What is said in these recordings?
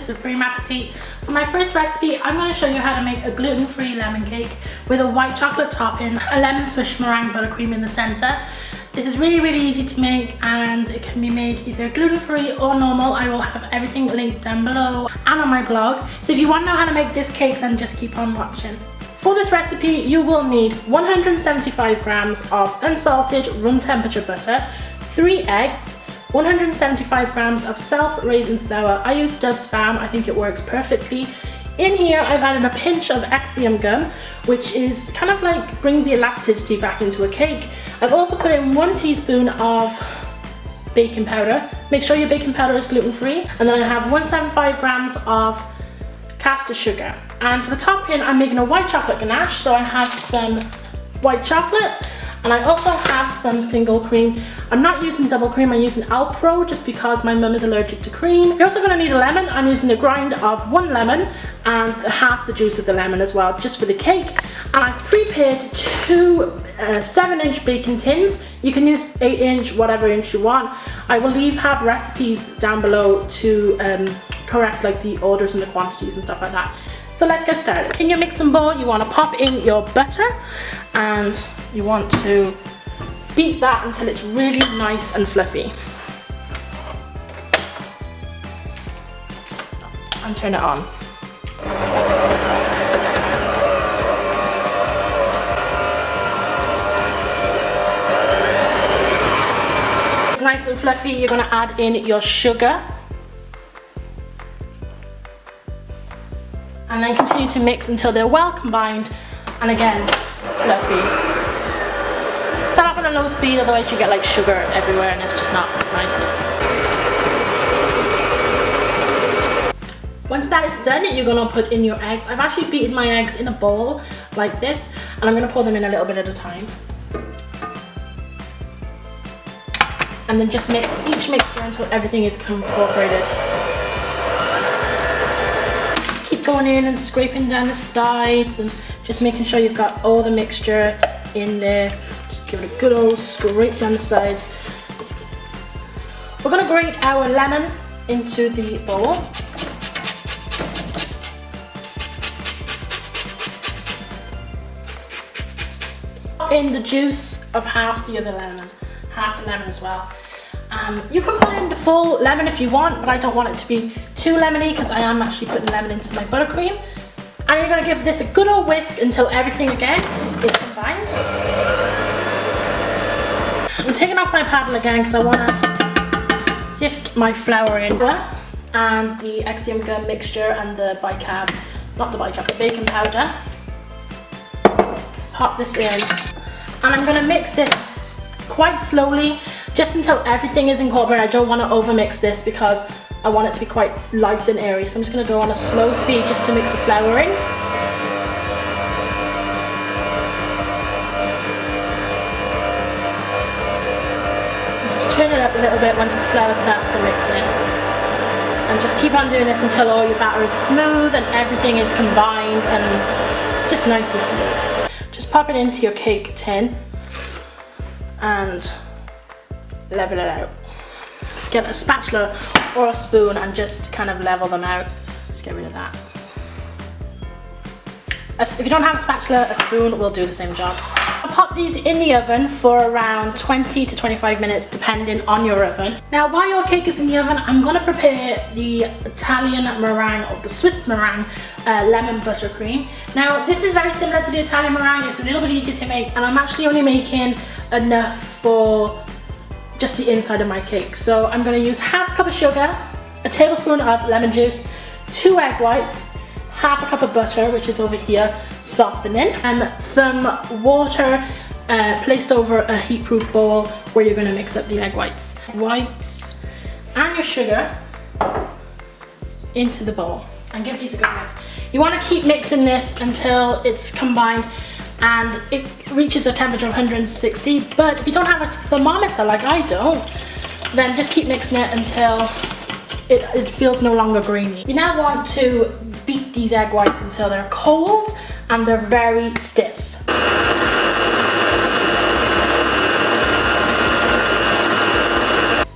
Supreme Appetite. For my first recipe, I'm going to show you how to make a gluten-free lemon cake with a white chocolate topping, a lemon swish meringue buttercream in the center. This is really easy to make, and it can be made either gluten-free or normal. I will have everything linked down below and on my blog. So if you want to know how to make this cake, then just keep on watching. For this recipe, you will need 175 grams of unsalted room temperature butter, 3 eggs, 175 grams of self-raising flour. I use Dove's Farm, I think it works perfectly. In here I've added a pinch of Xanthan Gum, which is kind of like brings the elasticity back into a cake. I've also put in 1 teaspoon of baking powder. Make sure your baking powder is gluten-free. And then I have 175 grams of caster sugar. And for the topping, I'm making a white chocolate ganache, so I have some white chocolate. And I also have some single cream. I'm not using double cream, I'm using Alpro just because my mum is allergic to cream. You're also going to need a lemon. I'm using the rind of 1 lemon and half the juice of the lemon as well, just for the cake. And I've prepared 2 7-inch baking tins. You can use 8-inch, whatever inch you want. I will have recipes down below to correct like the orders and the quantities and stuff like that. So let's get started. In your mixing bowl, you want to pop in your butter, and you want to beat that until it's really nice and fluffy. And turn it on. It's nice and fluffy. You're going to add in your sugar. And then continue to mix until they're well combined and again fluffy. Start off on a low speed, otherwise you get like sugar everywhere and it's just not nice. Once that is done, you're going to put in your eggs. I've actually beaten my eggs in a bowl like this, and I'm going to pour them in a little bit at a time. And then just mix each mixture until everything is incorporated. Going in and scraping down the sides and just making sure you've got all the mixture in there. Just give it a good old scrape down the sides. We're going to grate our lemon into the bowl. In the juice of half the other lemon, half the lemon as well. You can put in the full lemon if you want, but I don't want it to be too lemony because I am actually putting lemon into my buttercream. And you're going to give this a good old whisk until everything again is combined. I'm taking off my paddle again because I want to sift my flour in, and the Xanthan Gum mixture and the the baking powder. Pop this in, and I'm going to mix this quite slowly just until everything is incorporated. I don't want to overmix this because I want it to be quite light and airy, so I'm just going to go on a slow speed just to mix the flour in. Just turn it up a little bit once the flour starts to mix in. And just keep on doing this until all your batter is smooth and everything is combined and just nice and smooth. Just pop it into your cake tin and level it out. Get a spatula or a spoon and just kind of level them out. Just get rid of that. If you don't have a spatula, a spoon will do the same job. I'll pop these in the oven for around 20 to 25 minutes depending on your oven. Now while your cake is in the oven, I'm going to prepare the Italian meringue or the Swiss meringue lemon buttercream. Now this is very similar to the Italian meringue. It's a little bit easier to make, and I'm actually only making enough for just the inside of my cake. So I'm going to use half a cup of sugar, a tablespoon of lemon juice, 2 egg whites, half a cup of butter, which is over here softening, and some water placed over a heat-proof bowl where you're going to mix up the egg whites. And your sugar into the bowl and give these a good mix. You want to keep mixing this until it's combined and it reaches a temperature of 160, but if you don't have a thermometer like I don't, then just keep mixing it until it feels no longer grainy. You now want to beat these egg whites until they're cold and they're very stiff.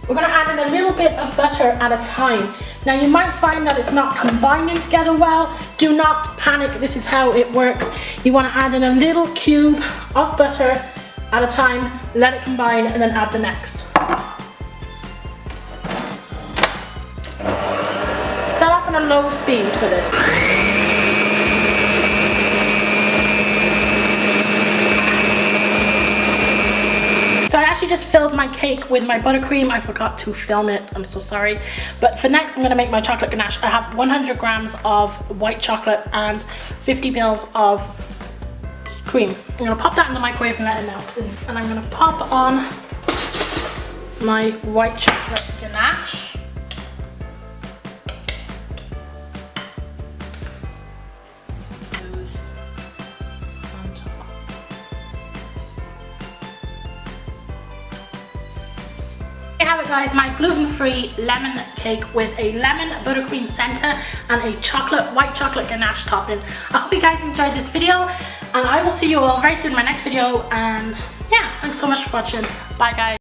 We're going to add in a little bit of butter at a time. Now you might find that it's not combining together well. Do not panic, this is how it works. You want to add in a little cube of butter at a time, let it combine, and then add the next. Start off on a low speed for this. So I actually just filled my cake with my buttercream. I forgot to film it, I'm so sorry. But for next, I'm gonna make my chocolate ganache. I have 100 grams of white chocolate and 50 mils of cream. I'm gonna pop that in the microwave and let it melt. And I'm gonna pop on my white chocolate ganache. Here you have it guys, my gluten-free lemon cake with a lemon buttercream center and a white chocolate ganache topping. I hope you guys enjoyed this video, and I will see you all very soon in my next video, and yeah, thanks so much for watching. Bye guys.